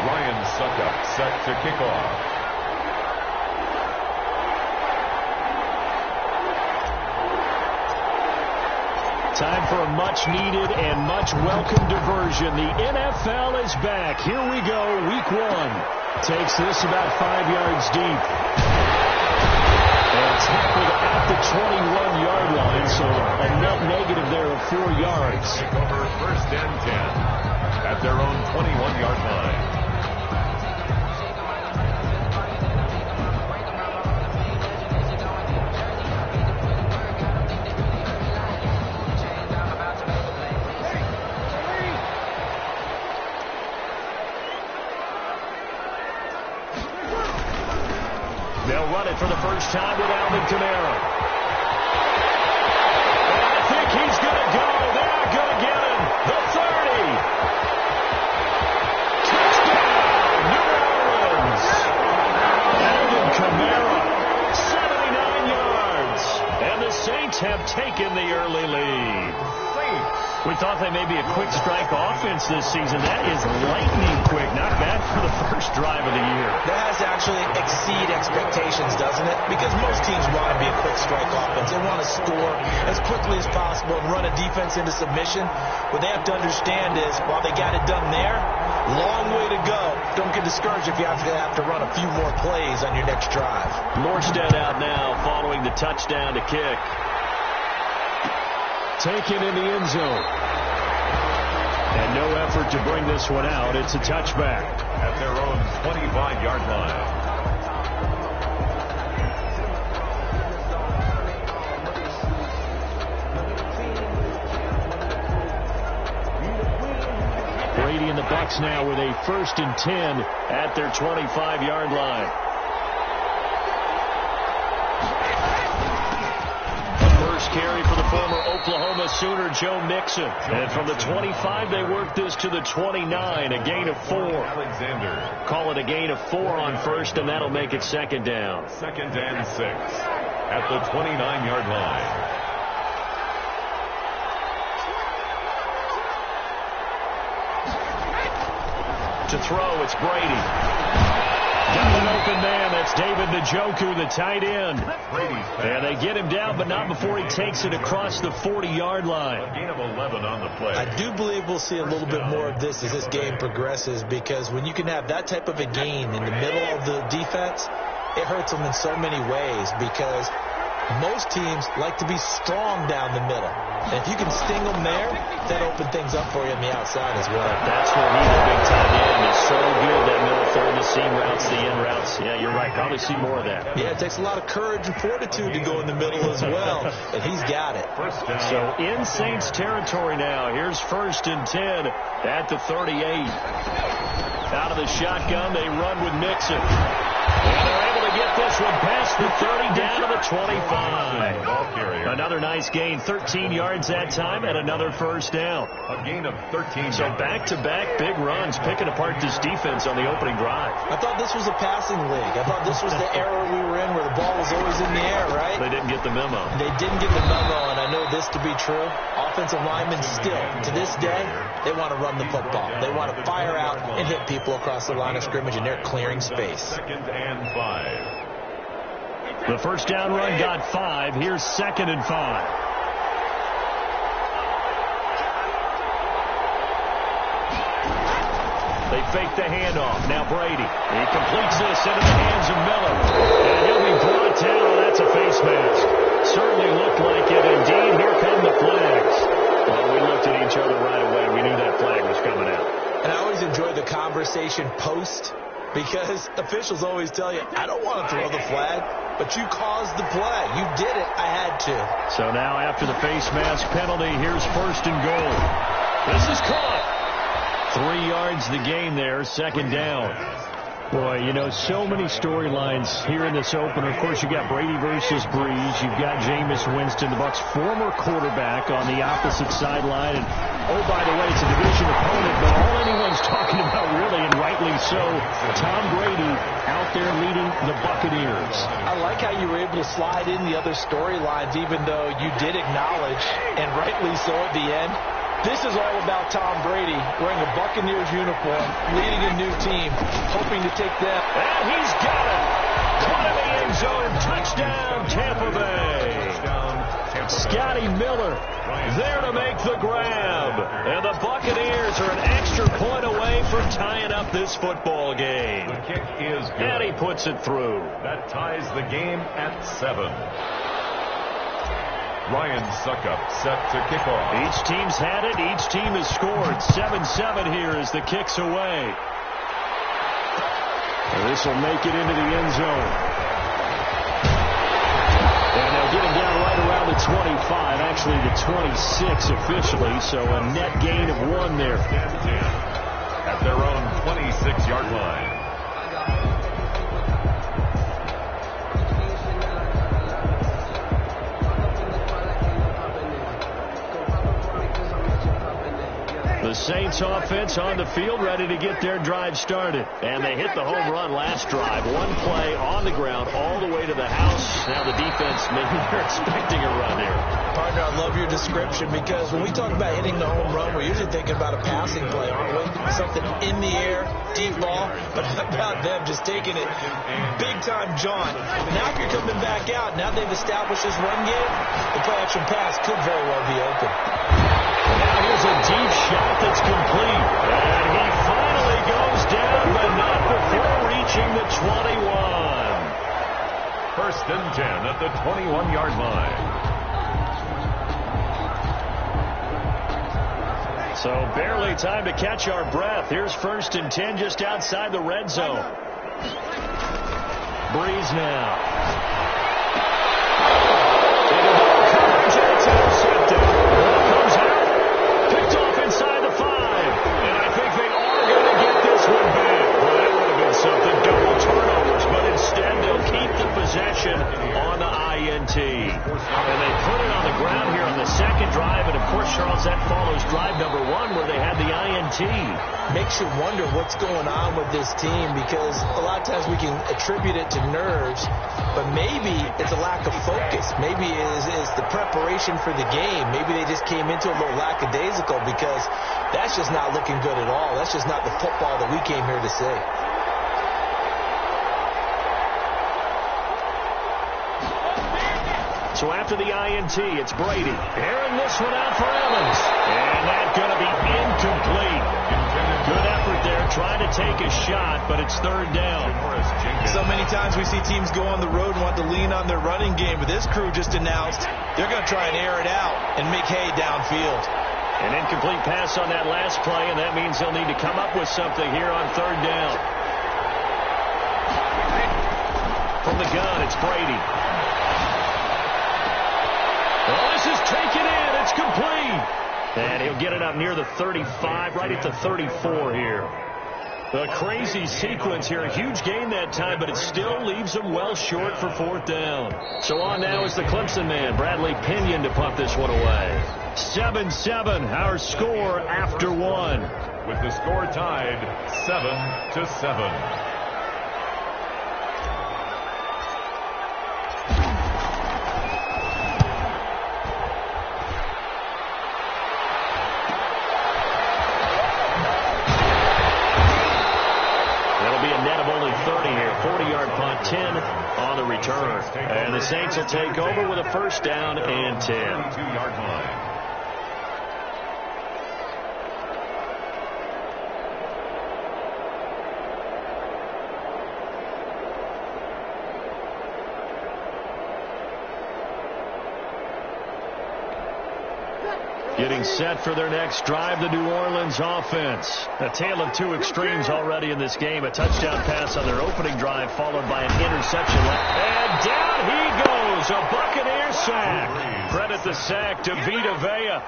Ryan Succop set to kick off. Time for a much-needed and much-welcome diversion. The NFL is back. Here we go, Week 1. Takes this about 5 yards deep. And tackled at the 21-yard line, so a net negative there of 4 yards. Over 1st and 10 at their own 21-yard line. They'll run it for the first time with Alvin Kamara. And I think he's going to go. They're not going to get him. The 30. Touchdown, New Orleans. Alvin Kamara, 79 yards. And the Saints have taken the early lead. We thought they may be a quick strike offense this season. That is lightning quick. Not bad for the first drive of the year. That has to actually exceed expectations, doesn't it? Because most teams want to be a quick strike offense. They want to score as quickly as possible and run a defense into submission. What they have to understand is, while they got it done there, long way to go. Don't get discouraged if you have to run a few more plays on your next drive. Morstead out now following the touchdown to kick. Taken in the end zone. And no effort to bring this one out. It's a touchback. At their own 25-yard line. Brady and the Bucs now with a 1st and 10 at their 25-yard line. Carry for the former Oklahoma Sooner, Joe Mixon. And from the 25, they work this to the 29, a gain of 4. Alexander. Call it a gain of 4 on 1st, and that'll make it 2nd down. 2nd and 6 at the 29-yard line. To throw, it's Brady. Got an open man. That's David Njoku, the tight end. And they get him down, but not before he takes it across the 40-yard line. A gain of 11 on the play. I do believe we'll see a little bit more of this as this game progresses, because when you can have that type of a gain in the middle of the defense, it hurts them in so many ways, because most teams like to be strong down the middle. And if you can sting them there, that opens things up for you on the outside as well. That's where he's a big tight end. Is so good, that middle third, the seam routes, the end routes. Yeah, you're right. Probably see more of that. Yeah, it takes a lot of courage and fortitude to go in the middle as well. And he's got it. So in Saints territory now. Here's 1st and 10 at the 38. Out of the shotgun, they run with Mixon. And they're able to get this one past the 30 down to the 25. Another nice gain, 13 yards that time, and another 1st down. A gain of 13. So back-to-back big runs, picking apart this defense on the opening drive. I thought this was a passing league. I thought this was the era we were in where the ball was always in the air, right? They didn't get the memo. They didn't get the memo, and I know this to be true. Offensive linemen still, to this day, they want to run the football. They want to fire out and hit people across the line of scrimmage, and they're clearing space. 2nd and 5. The 1st down run got 5. Here's 2nd and 5. They fake the handoff. Now Brady. He completes this into the hands of Miller. And he'll be brought down. That's a face mask. Certainly looked like it. Indeed, here come the flags. Well, we looked at each other right away. We knew that flag was coming out. And I always enjoy the conversation post, because officials always tell you, I don't want to throw the flag, but you caused the play. You did it. I had to. So now after the face mask penalty, here's 1st and goal. This is caught. 3 yards the gain there, 2nd down. Boy, you know, so many storylines here in this opener. Of course, you got Brady versus Breeze. You've got Jameis Winston, the Bucs' former quarterback, on the opposite sideline. And, oh, by the way, it's a division opponent, but all anyone's talking about, really, and rightly so, Tom Brady out there leading the Buccaneers. I like how you were able to slide in the other storylines, even though you did acknowledge, and rightly so at the end, This is all about Tom Brady wearing a Buccaneers uniform, leading a new team, hoping to take them. And he's got it. Caught in the end zone. Touchdown, Tampa Bay. Scotty Miller there to make the grab. And the Buccaneers are an extra point away from tying up this football game. The kick is good. And he puts it through. That ties the game at 7. Ryan Suckup set to kick off. Each team's had it. Each team has scored. 7-7 here as the kick's away. And this will make it into the end zone. And they'll get him down right around the 25. Actually, the 26 officially. So a net gain of 1 there. At their own 26-yard line. The Saints offense on the field, ready to get their drive started. And they hit the home run last drive. 1 play on the ground all the way to the house. Now the defense, maybe they're expecting a run here. Partner, I love your description because when we talk about hitting the home run, we're usually thinking about a passing play, aren't we? Something in the air, deep ball. But how about them just taking it big-time jaunt? Now if you're coming back out, now they've established this run game, the play-action pass could very well be open. Now here's a deep shot that's complete. And he finally goes down, but not before reaching the 21. 1st and 10 at the 21-yard line. So barely time to catch our breath. Here's 1st and 10 just outside the red zone. Breeze now. It's intercepted. Comes out. Picked off inside the 5. And I think they are going to get this one back. Well, that would have been something. Double turnovers. But instead, they'll keep the possession on the INT. And they put it on the ground here on the 2nd drive. And, of course, Charles, that follows drive number 1 where they had the INT. Makes you wonder what's going on with this team because a lot of times we can attribute it to nerves, but maybe it's a lack of focus. Maybe it's the preparation for the game. Maybe they just came into a little lackadaisical because that's just not looking good at all. That's just not the football that we came here to see. So after the INT, it's Brady. Airing this one out for Evans. And that's going to be incomplete. Good effort there, trying to take a shot, but it's 3rd down. So many times we see teams go on the road and want to lean on their running game, but this crew just announced they're going to try and air it out and make hay downfield. An incomplete pass on that last play, and that means they'll need to come up with something here on 3rd down. From the gun, it's Brady. Well, this is taken in. It's complete. And he'll get it up near the 35, right at the 34 here. A crazy sequence here. A huge gain that time, but it still leaves them well short for 4th down. So on now is the Clemson man, Bradley Pinion, to punt this one away. 7-7, our score after 1. With the score tied 7-7. On the return. And the Saints will take over with a 1st down and 10. 2-yard line. Getting set for their next drive, the New Orleans offense. A tale of 2 extremes already in this game. A touchdown pass on their opening drive, followed by an interception. And down he goes. A Buccaneer sack. Credit the sack to Vita Vea.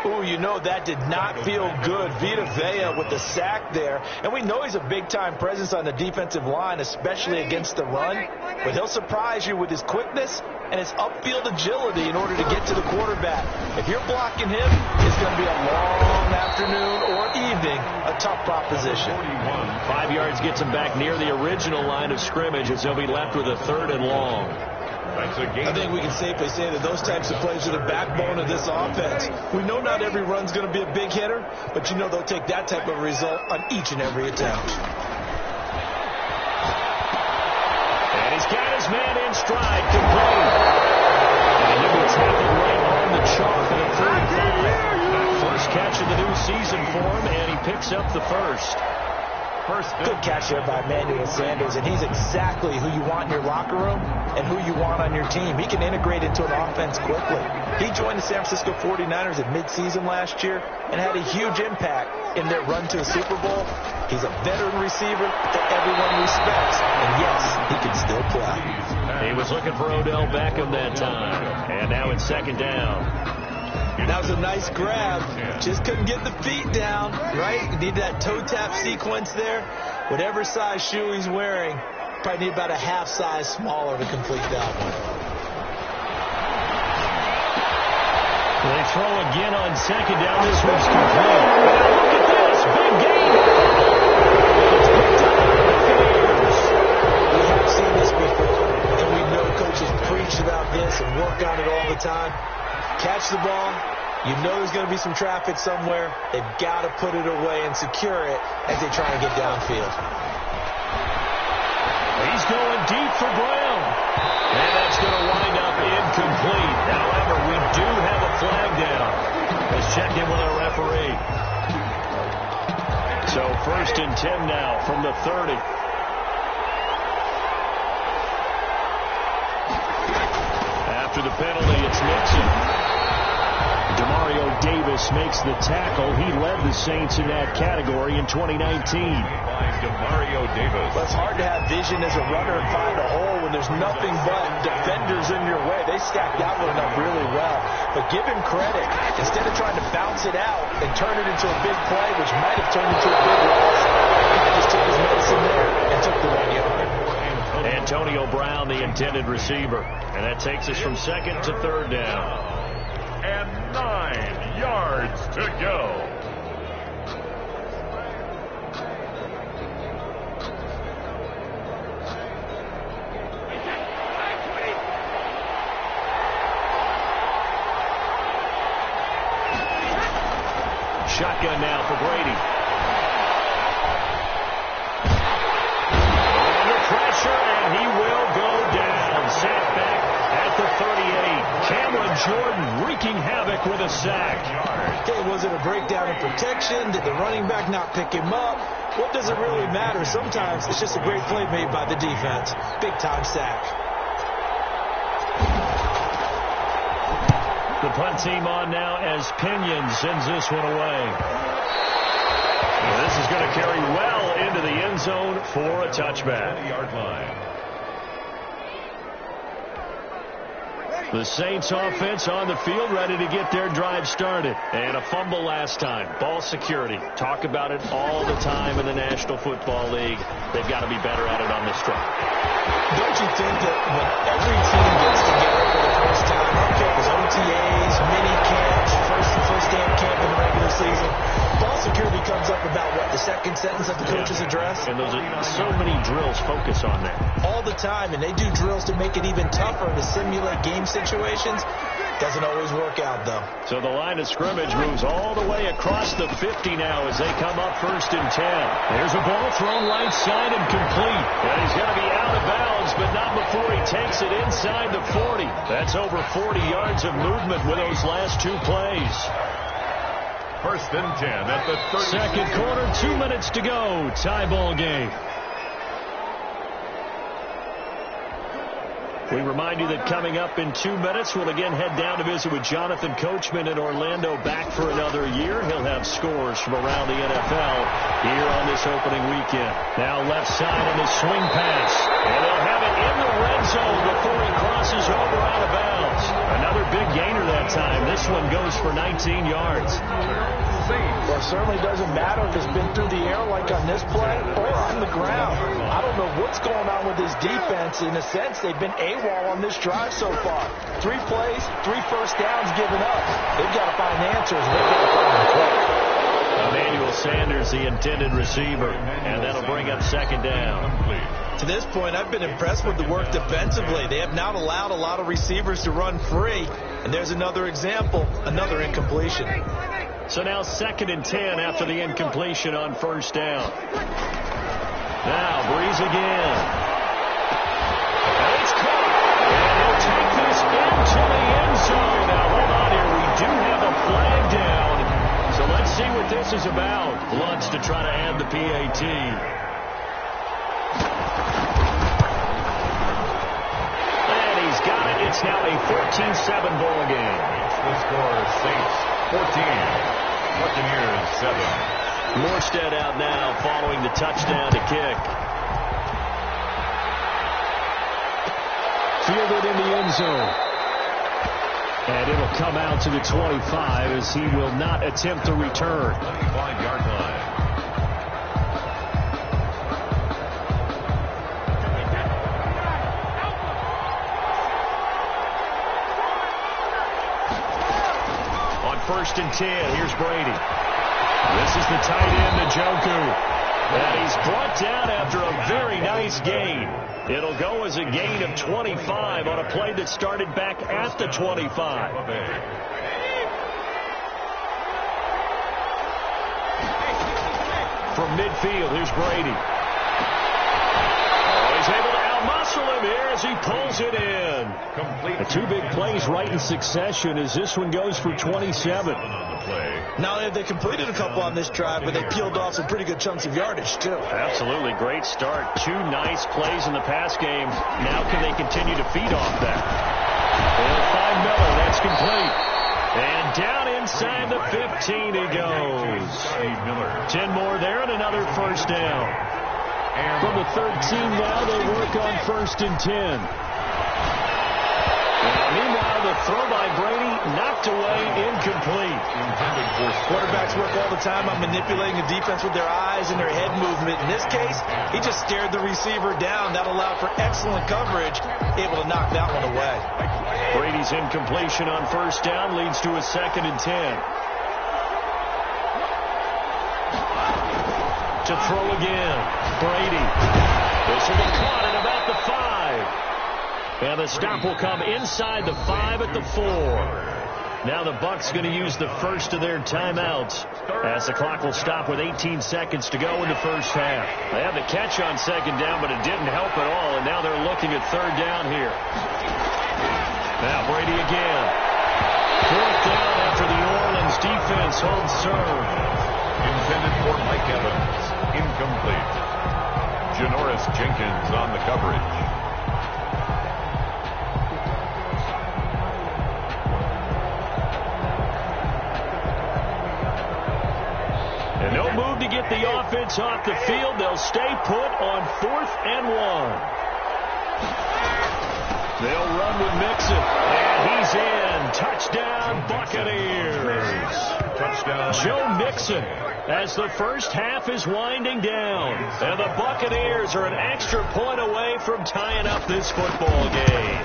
Oh, you know that did not feel good. Vita Vea with the sack there. And we know he's a big-time presence on the defensive line, especially against the run. But he'll surprise you with his quickness and his upfield agility in order to get to the quarterback. If you're blocking him, it's going to be a long afternoon or evening, a tough proposition. 5 yards gets him back near the original line of scrimmage as he'll be left with a 3rd and long. I think we can safely say that those types of plays are the backbone of this offense. We know not every run's going to be a big hitter, but you know they'll take that type of result on each and every attempt. And he's got his man in stride, complete. And he'll be tackled right on the chalk at the 35. First catch of the new season for him, and he picks up the first. Good catch there by Emmanuel Sanders, and he's exactly who you want in your locker room and who you want on your team. He can integrate into an offense quickly. He joined the San Francisco 49ers at midseason last year and had a huge impact in their run to a Super Bowl. He's a veteran receiver that everyone respects, and yes, he can still play. He was looking for Odell Beckham that time, and now it's second down. That was a nice grab. Just couldn't get the feet down, right? You need that toe tap sequence there. Whatever size shoe he's wearing, probably need about a half size smaller to complete that one. They throw again on second down. This one's complete. Now look at this. Big game. We have seen this before, and we know coaches preach about this and work on it all the time. Catch the ball. You know there's going to be some traffic somewhere. They've got to put it away and secure it as they try to get downfield. He's going deep for Brown. And that's going to wind up incomplete. However, we do have a flag down. Let's check in with our referee. So 1st and 10 now from the 30. After the penalty, it's Nixon. Demario Davis makes the tackle. He led the Saints in that category in 2019. Demario Davis. Well, it's hard to have vision as a runner and find a hole when there's nothing but defenders in your way. They stacked that one up really well. But give him credit. Instead of trying to bounce it out and turn it into a big play, which might have turned into a big loss, he just took his medicine there and took the 1 yard. Antonio Brown, the intended receiver. And that takes us from second to third down. And 9 yards to go. Shotgun now for Brady. Under pressure, and he will go down. Sacked back at the 38. Cameron Jordan wreaking havoc with a sack. Okay, was it a breakdown in protection? Did the running back not pick him up? What does it really matter? Sometimes it's just a great play made by the defense. Big-time sack. The punt team on now as Pinion sends this one away. And this is going to carry well into the end zone for a touchback. 20-yard line. The Saints offense on the field, ready to get their drive started. And a fumble last time. Ball security. Talk about it all the time in the National Football League. They've got to be better at it on this drive. Don't you think that when every team gets together for the first time, okay, it was OTAs, mini camps, first day of camp in the regular season, ball security comes up about what, the second sentence of the coach's address? And those are so many drills focus on that. All the time, and they do drills to make it even tougher to simulate game situations. Doesn't always work out, though. So the line of scrimmage moves all the way across the 50 now as they come up 1st and 10. There's a ball thrown right side and complete. And he's going to be out of bounds, but not before he takes it inside the 40. That's over 40 yards of movement with those last two plays. 1st and 10 at the 30. Second quarter, 2 minutes to go. Tie ball game. We remind you that coming up in 2 minutes, we'll again head down to visit with Jonathan Coachman in Orlando, back for another year. He'll have scores from around the NFL here on this opening weekend. Now left side on the swing pass. And they'll have it in the red zone before he crosses over out of bounds. Another big gainer that time. This one goes for 19 yards. Well, it certainly doesn't matter if it's been through the air like on this play or on the ground. I don't know what's going on with this defense. In a sense, they've been AWOL on this drive so far. 3 plays, 3 first downs given up. They've got to find answers. They've got to find them quick. Emmanuel Sanders, the intended receiver, and that'll bring up second down. To this point, I've been impressed with the work defensively. They have not allowed a lot of receivers to run free. And there's another example, another incompletion. So now 2nd and 10 after the incompletion on first down. Now Breeze again. And it's caught. And he'll take this into the end zone. Now hold on here. We do have a flag down. So let's see what this is about. Lutz to try to add the PAT. And he's got it. It's now a 14-7 ball game. The score, Saints 14. Buccaneers 7. Morstead out now following the touchdown to kick. Fielded in the end zone. And it'll come out to the 25 as he will not attempt to return. 25-yard line. On 1st and 10, here's Brady. This is the tight end, Njoku. And he's brought down after a very nice gain. It'll go as a gain of 25 on a play that started back at the 25. From midfield, here's Brady. Oh, he's able to outmuscle him here as he pulls it in. Complete. The 2 big plays right in succession as this one goes for 27. Now, they completed a couple on this drive, but they peeled off some pretty good chunks of yardage, too. Absolutely. Great start. 2 nice plays in the pass game. Now can they continue to feed off that? They'll find Miller. That's complete. And down inside the 15 he goes. 10 more there and another first down. From the 13 now, they work on 1st and 10. Meanwhile, the throw by Brady knocked away, incomplete. Quarterbacks work all the time on manipulating the defense with their eyes and their head movement. In this case, he just stared the receiver down. That allowed for excellent coverage, able to knock that one away. Brady's incompletion on first down leads to a 2nd and 10. To throw again, Brady. This will be caught at about the 5. And the stop will come inside the 5 at the 4. Now the Bucs going to use the first of their timeouts as the clock will stop with 18 seconds to go in the first half. They had the catch on 2nd down, but it didn't help at all, and now they're looking at 3rd down here. Now Brady again. 4th down after the New Orleans defense holds serve. Intended for Mike Evans. Incomplete. Janoris Jenkins on the coverage. And no move to get the offense off the field. They'll stay put on 4th and 1. They'll run with Mixon. And he's in. Touchdown, Buccaneers. Touchdown. Joe Mixon as the first half is winding down. And the Buccaneers are an extra point away from tying up this football game.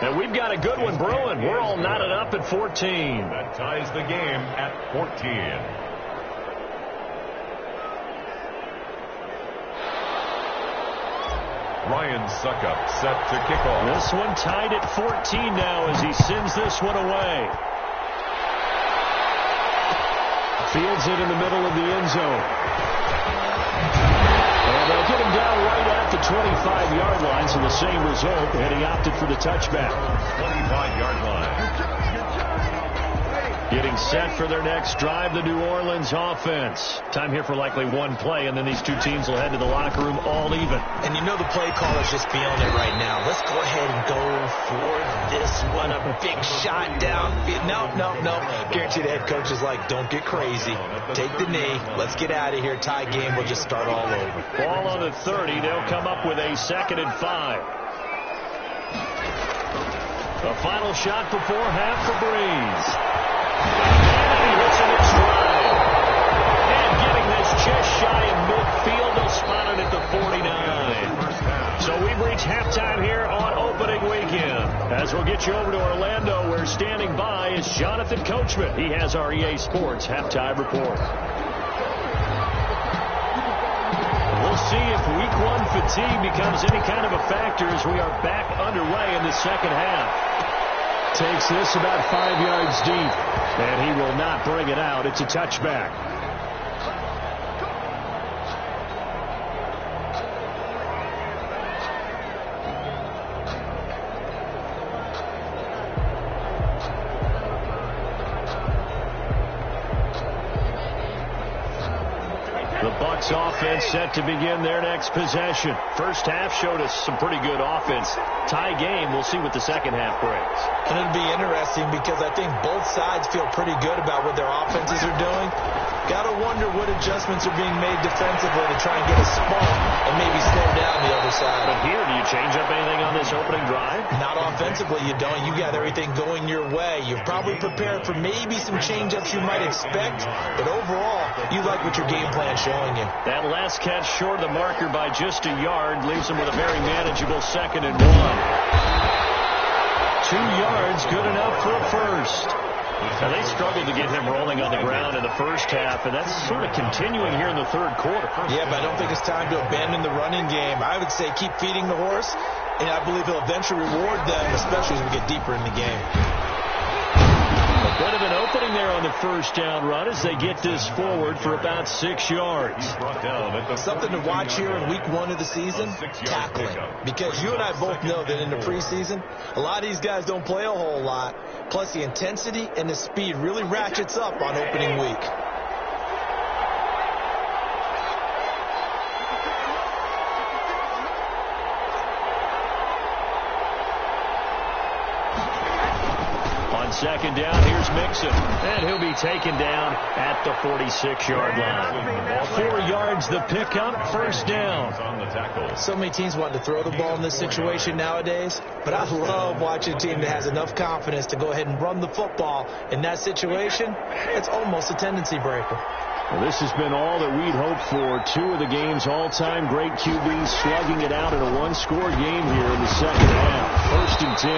And we've got a good one brewing. We're all knotted up at 14. That ties the game at 14. Ryan Suckup set to kick off. This one tied at 14 now as he sends this one away. Fields it in the middle of the end zone. And they'll get him down right at the 25-yard line, so the same result, and he opted for the touchback. 25-yard line. Getting set for their next drive, the New Orleans offense. Time here for likely one play, and then these two teams will head to the locker room all even. And you know the play caller's just feeling it right now. Let's go ahead and go for this one. A big shot down. No. Guarantee the head coach is like, don't get crazy. Take the knee. Let's get out of here. Tie game. We'll just start all over. Ball on the 30. They'll come up with a 2nd and 5. The final shot before half for Breeze. And he hits in his stride. And getting this just shy of midfield, they'll spot it at the 49. So we've reached halftime here on opening weekend. As we'll get you over to Orlando, where standing by is Jonathan Coachman. He has our EA Sports halftime report. We'll see if week 1 fatigue becomes any kind of a factor as we are back underway in the second half. Takes this about 5 yards deep, and he will not bring it out. It's a touchback. The Bucs offense set to begin their next possession. First half showed us some pretty good offense. Tie game. We'll see what the second half brings. And it'll be interesting because I think both sides feel pretty good about what their offenses are doing. Got to wonder what adjustments are being made defensively to try and get a spark and maybe slow down the other side. But here, do you change up anything on this opening drive? Not offensively, you don't. You got everything going your way. You're probably prepared for maybe some change-ups you might expect, but overall, you like what your game plan's showing you. That last catch short of the marker by just a yard leaves him with a very manageable 2nd and 1. 2 yards, good enough for a first. Now, they struggled to get him rolling on the ground in the first half, and that's sort of continuing here in the third quarter. Yeah, but I don't think it's time to abandon the running game. I would say keep feeding the horse, and I believe he'll eventually reward them, especially as we get deeper in the game. A bit of an opening there on the first down run as they get this forward for about 6 yards. Something to watch here in week 1 of the season, tackling. Because you and I both know that in the preseason, a lot of these guys don't play a whole lot. Plus the intensity and the speed really ratchets up on opening week. Second down, here's Mixon. And he'll be taken down at the 46-yard line. 4 yards the pickup, first down. So many teams want to throw the ball in this situation nowadays, but I love watching a team that has enough confidence to go ahead and run the football. In that situation, it's almost a tendency breaker. Well, this has been all that we'd hoped for. 2 of the game's all-time great QBs slugging it out in a one-score game here in the second half. First and 10.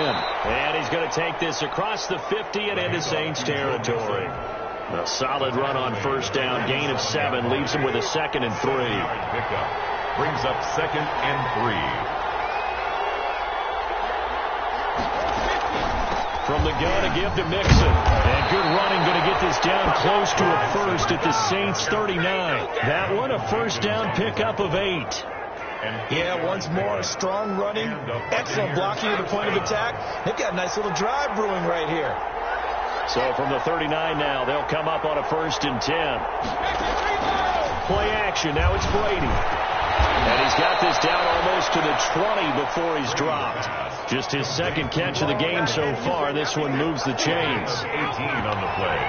And he's going to take this across the 50 and into Saints territory. A solid run on first down. Gain of 7 leaves him with a 2nd and 3. Brings up 2nd and 3. From the gun, a give to Mixon. And good running, going to get this down close to a first at the Saints 39. That one, a first down pickup of 8. Yeah, once more, strong running, excellent blocking at the point of attack. They've got a nice little drive brewing right here. So from the 39 now, they'll come up on a 1st and 10. Play action, now it's Brady. And he's got this down almost to the 20 before he's dropped. Just his 2nd catch of the game so far. This one moves the chains. 18 on the play.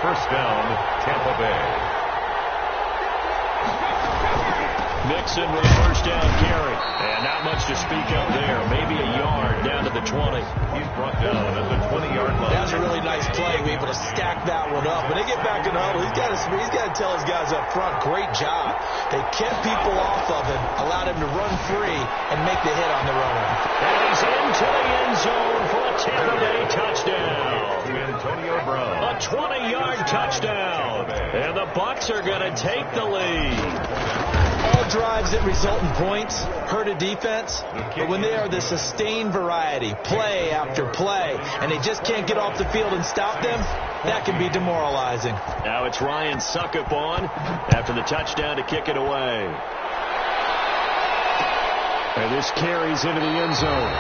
First down, Tampa Bay. Mixon with a first down carry. And not much to speak of there. Maybe a yard down to the 20. He's brought down at the 20-yard line. That's a really nice play. We're able to stack that one up. When they get back in the huddle, he's got to tell his guys up front, great job. They kept people off of him, allowed him to run free, and make the hit on the runner. And he's into the end zone for a Tampa Bay touchdown. Antonio Brown. A 20-yard touchdown. And the Bucs are going to take the lead. All drives that result in points hurt a defense, but when they are the sustained variety, play after play, and they just can't get off the field and stop them, that can be demoralizing. Now it's Ryan Succop on after the touchdown to kick it away. And this carries into the end zone.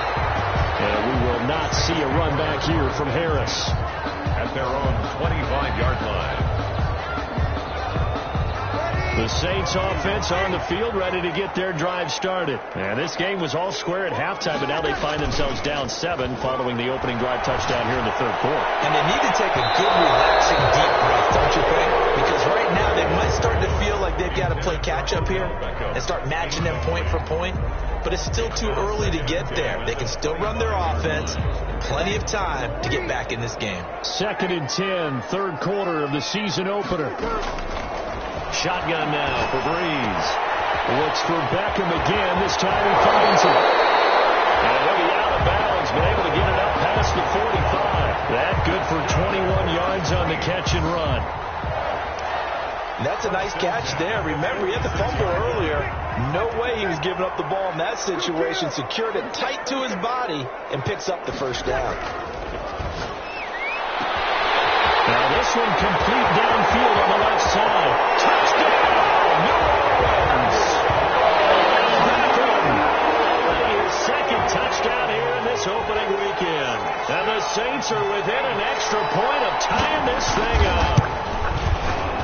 And we will not see a run back here from Harris. At their own 25-yard line. The Saints offense on the field, ready to get their drive started. And this game was all square at halftime, but now they find themselves down 7 following the opening drive touchdown here in the third quarter. And they need to take a good, relaxing, deep breath, don't you think? Because right now they might start to feel like they've got to play catch-up here and start matching them point for point. But it's still too early to get there. They can still run their offense. Plenty of time to get back in this game. 2nd and 10, third quarter of the season opener. Shotgun now for Breeze. Looks for Beckham again. This time he finds it. And he'll be out of bounds, but able to get it up past the 45. That good for 21 yards on the catch and run. That's a nice catch there. Remember, he had the fumble earlier. No way he was giving up the ball in that situation. Secured it tight to his body and picks up the first down. Now this one complete downfield on the left side. Touchdown! New Orleans! Beckham! Already his second touchdown here in this opening weekend. And the Saints are within an extra point of tying this thing up.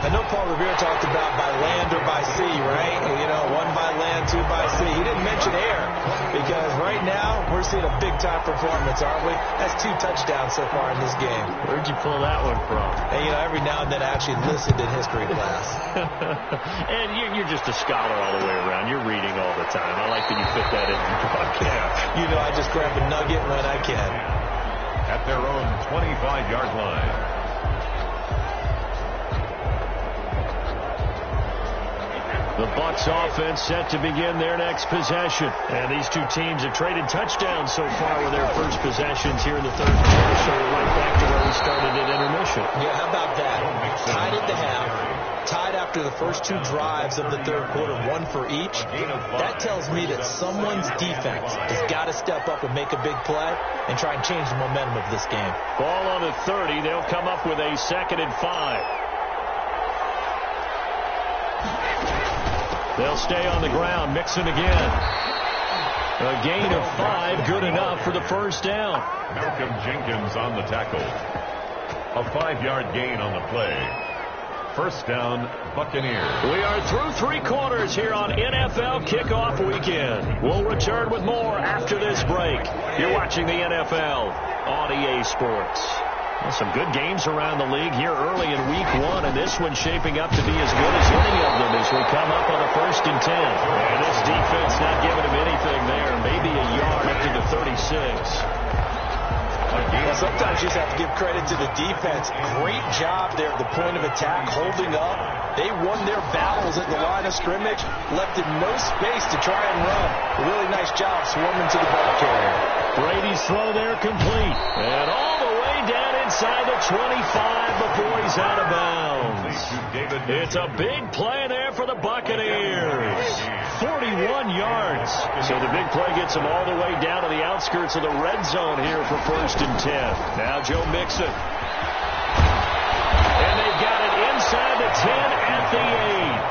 I know Paul Revere talked about by land or by sea, right? You know, one by land, two by sea. He didn't mention air because right now we're seeing a big-time performance, aren't we? That's 2 touchdowns so far in this game. Where'd you pull that one from? And, you know, every now and then I actually listened in history class. And you're just a scholar all the way around. You're reading all the time. I like that you fit that in the broadcast. You know, I just grab a nugget when I can. At their own 25-yard line. The Bucs offense set to begin their next possession. And these two teams have traded touchdowns so far with their first possessions here in the third quarter. So we're right back to where we started at intermission. Yeah, how about that? Tied at the half. Tied after the first 2 drives of the third quarter, 1 for each. That tells me that someone's defense has got to step up and make a big play and try and change the momentum of this game. Ball on the 30. They'll come up with a 2nd and 5. They'll stay on the ground. Mixon again. A gain of 5, good enough for the first down. Malcolm Jenkins on the tackle. A 5-yard gain on the play. First down, Buccaneers. We are through 3 quarters here on NFL Kickoff Weekend. We'll return with more after this break. You're watching the NFL on EA Sports. Well, some good games around the league here early in week 1, and this one's shaping up to be as good as any of them as we come up on a 1st and 10. And this defense not giving him anything there. Maybe a yard up to the 36. Well, sometimes you just have to give credit to the defense. Great job there at the point of attack, holding up. They won their battles at the line of scrimmage, left him no space to try and run. A really nice job swarming to the ball carrier. Brady's throw there complete. And all the way down inside the 25 before he's out of bounds. It's a big play there for the Buccaneers. 41 yards. So the big play gets him all the way down to the outskirts of the red zone here for 1st and 10. Now Joe Mixon. And they've got it inside the 10 at the 8.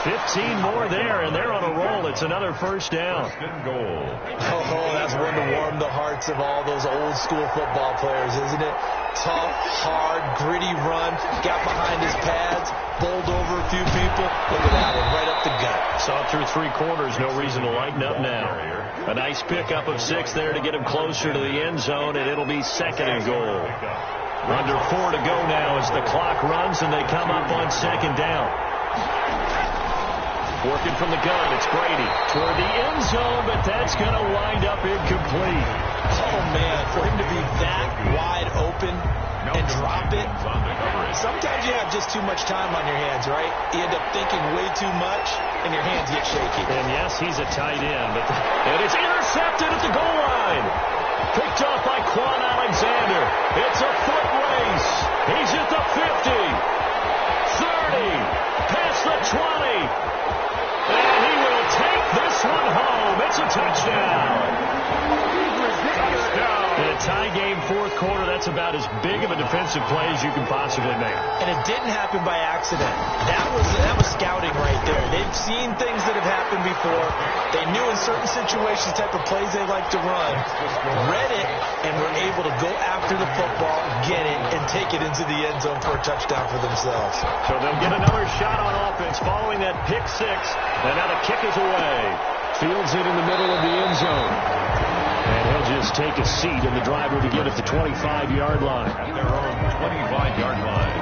15 more there, and they're on a roll. It's another first down. Oh, that's one to warm the hearts of all those old school football players, isn't it? Tough, hard, gritty run. Got behind his pads, bowled over a few people. Look at that one, right up the gut. Saw through 3 quarters, no reason to lighten up now. A nice pickup of 6 there to get him closer to the end zone, and it'll be 2nd and goal. Under 4 to go now as the clock runs, and they come up on 2nd down. Working from the gun, it's Brady toward the end zone, but that's going to wind up incomplete. Oh, man, for him to be that wide open and drop it. Sometimes you have just too much time on your hands, right? You end up thinking way too much, and your hands get shaky. And yes, he's a tight end, and it's intercepted at the goal line. Picked off by Quan Alexander. It's a foot race. He's at the 50, 30, past the 20. And he will take this one home. It's a touchdown. In a tie game, 4th quarter, that's about as big of a defensive play as you can possibly make. And it didn't happen by accident. That was scouting right there. They've seen things that have happened before. They knew in certain situations the type of plays they like to run, read it, and were able to go after the football, get it, and take it into the end zone for a touchdown for themselves. So they'll get another shot on offense following that pick 6, and now the kick is away. Fields it in the middle of the end zone. And he'll just take a seat, and the drive will begin at the 25-yard line. At their own 25-yard line.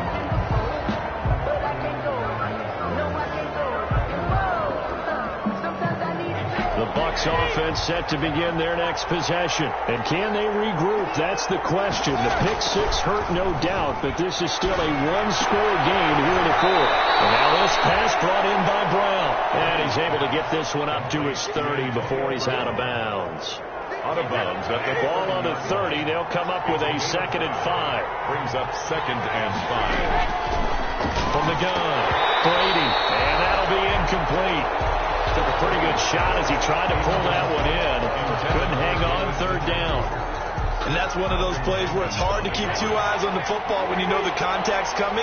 The Bucs offense set to begin their next possession. And can they regroup? That's the question. The pick 6 hurt, no doubt, but this is still a 1-score game here in the 4th. And now this pass brought in by Brown. And he's able to get this one up to his 30 before he's out of bounds. Out of bounds at the ball on the 30. They'll come up with a 2nd and 5. Brings up 2nd and 5. From the gun, Brady. And that'll be incomplete. To the pretty good shot as he tried to pull that one in. Couldn't hang on, third down. And that's one of those plays where it's hard to keep two eyes on the football when you know the contact's coming,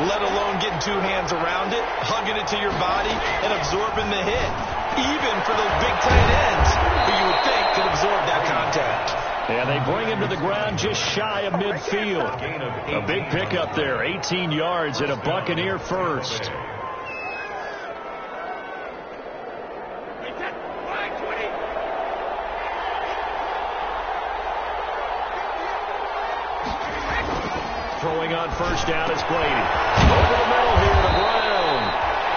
let alone getting two hands around it, hugging it to your body, and absorbing the hit, even for those big tight ends who you would think could absorb that contact. And they bring him to the ground just shy of midfield. A big pickup there, 18 yards and a Buccaneer first. Throwing on first down is Brady. Over the middle here to Brown.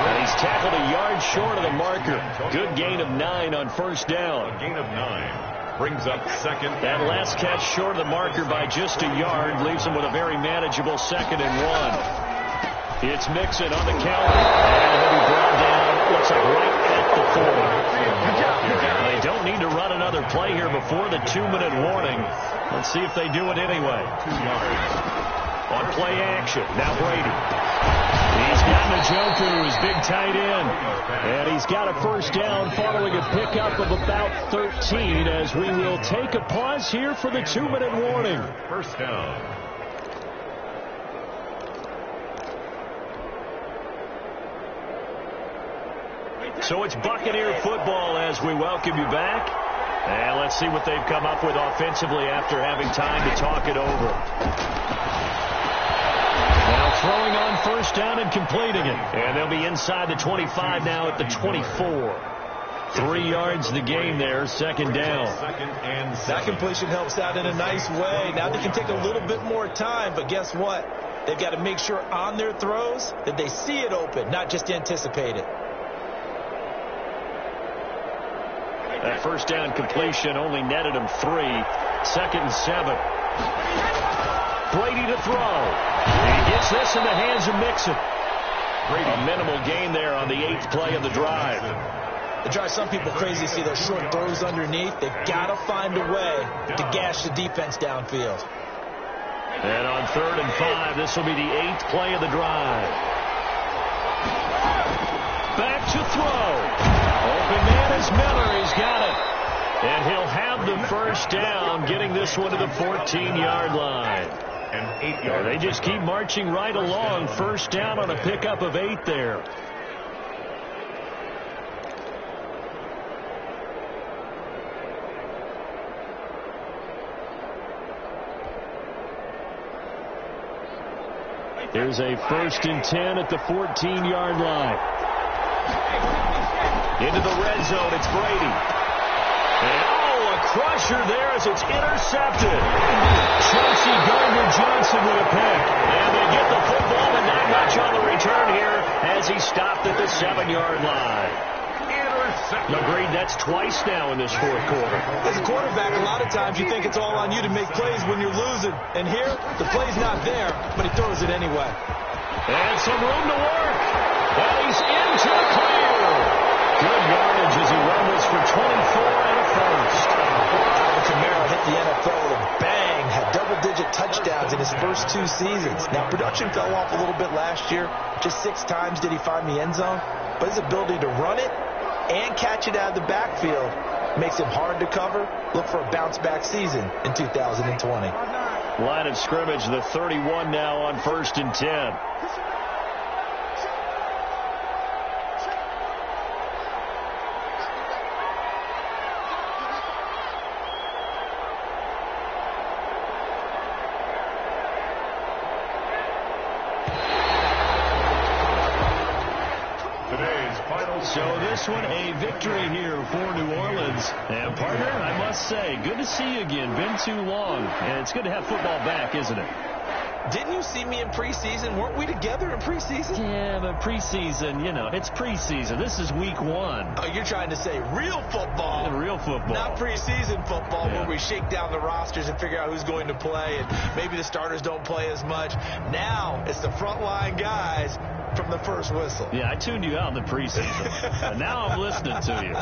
And he's tackled a yard short of the marker. Good gain of 9 on first down. A gain of 9. Brings up second. That last catch short of the marker by just a yard leaves him with a very manageable 2nd and 1. It's Mixon on the counter. And he'll be brought down, looks like right at the 40. They don't need to run another play here before the 2-minute warning. Let's see if they do it anyway. 2 yards. On play action, now Brady. He's got Njoku, his big tight end. And he's got a first down following a pickup of about 13 as we will take a pause here for the 2-minute warning. First down. So it's Buccaneer football as we welcome you back. And let's see what they've come up with offensively after having time to talk it over. Now throwing on first down and completing it. And they'll be inside the 25 now at the 24. 3 yards the game there, 2nd down. That completion helps out in a nice way. Now they can take a little bit more time, but guess what? They've got to make sure on their throws that they see it open, not just anticipate it. That first down completion only netted him 3. 2nd and 7. Brady to throw. He gets this in the hands of Mixon. A minimal gain there on the 8th play of the drive. It drives some people crazy to see those short throws underneath. They've got to find a way to gash the defense downfield. And on 3rd and 5, this will be the 8th play of the drive. Back to throw. Open man is Miller. He's got it. And he'll have the first down, getting this one to the 14-yard line. And 8 yards. They just keep marching right along. First down on a pickup of 8 there. Here's a 1st and 10 at the 14-yard line. Into the red zone, it's Brady. And, a crusher there as it's intercepted. Chauncey Gardner-Johnson with a pick. And they get the football, but not much on the return here as he stopped at the 7-yard line. Agreed, that's twice now in this 4th quarter. As a quarterback, a lot of times you think it's all on you to make plays when you're losing. And here, the play's not there, but he throws it anyway. And some room to work. And he's into the clear. Good yardage as he rumbles for 24 and a first. Kamara hit the NFL with a bang, had double-digit touchdowns in his first 2 seasons. Now, production fell off a little bit last year. Just 6 times did he find the end zone. But his ability to run it and catch it out of the backfield makes him hard to cover. Look for a bounce-back season in 2020. Line of scrimmage, the 31 now on 1st and 10. So this one, a victory here for New Orleans. And, partner, I must say, good to see you again. Been too long. And it's good to have football back, isn't it? Didn't you see me in preseason? Weren't we together in preseason? Yeah, but preseason, it's preseason. This is week 1. Oh, you're trying to say real football. Yeah, real football. Not preseason football where we shake down the rosters and figure out who's going to play, and maybe the starters don't play as much. Now it's the frontline guys from the first whistle. Yeah, I tuned you out in the preseason. And now I'm listening to you.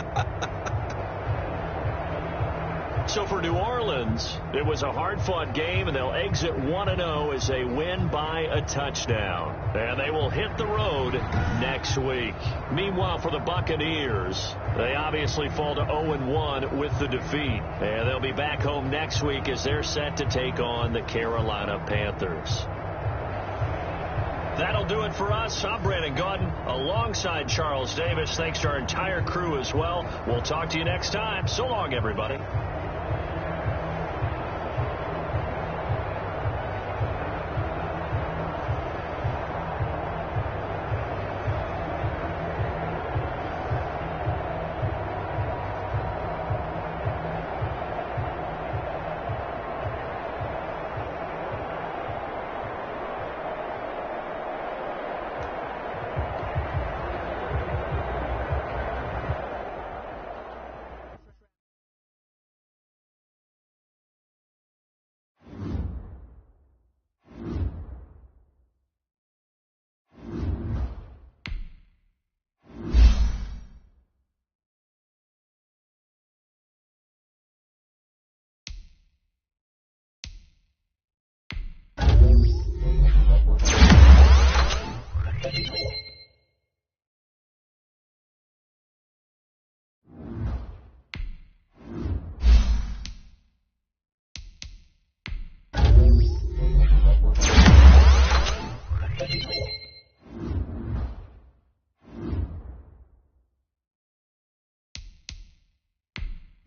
So for New Orleans, it was a hard-fought game, and they'll exit 1-0 as they win by a touchdown. And they will hit the road next week. Meanwhile, for the Buccaneers, they obviously fall to 0-1 with the defeat. And they'll be back home next week as they're set to take on the Carolina Panthers. That'll do it for us. I'm Brandon Gaudin alongside Charles Davis. Thanks to our entire crew as well. We'll talk to you next time. So long, everybody.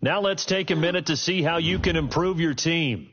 Now let's take a minute to see how you can improve your team.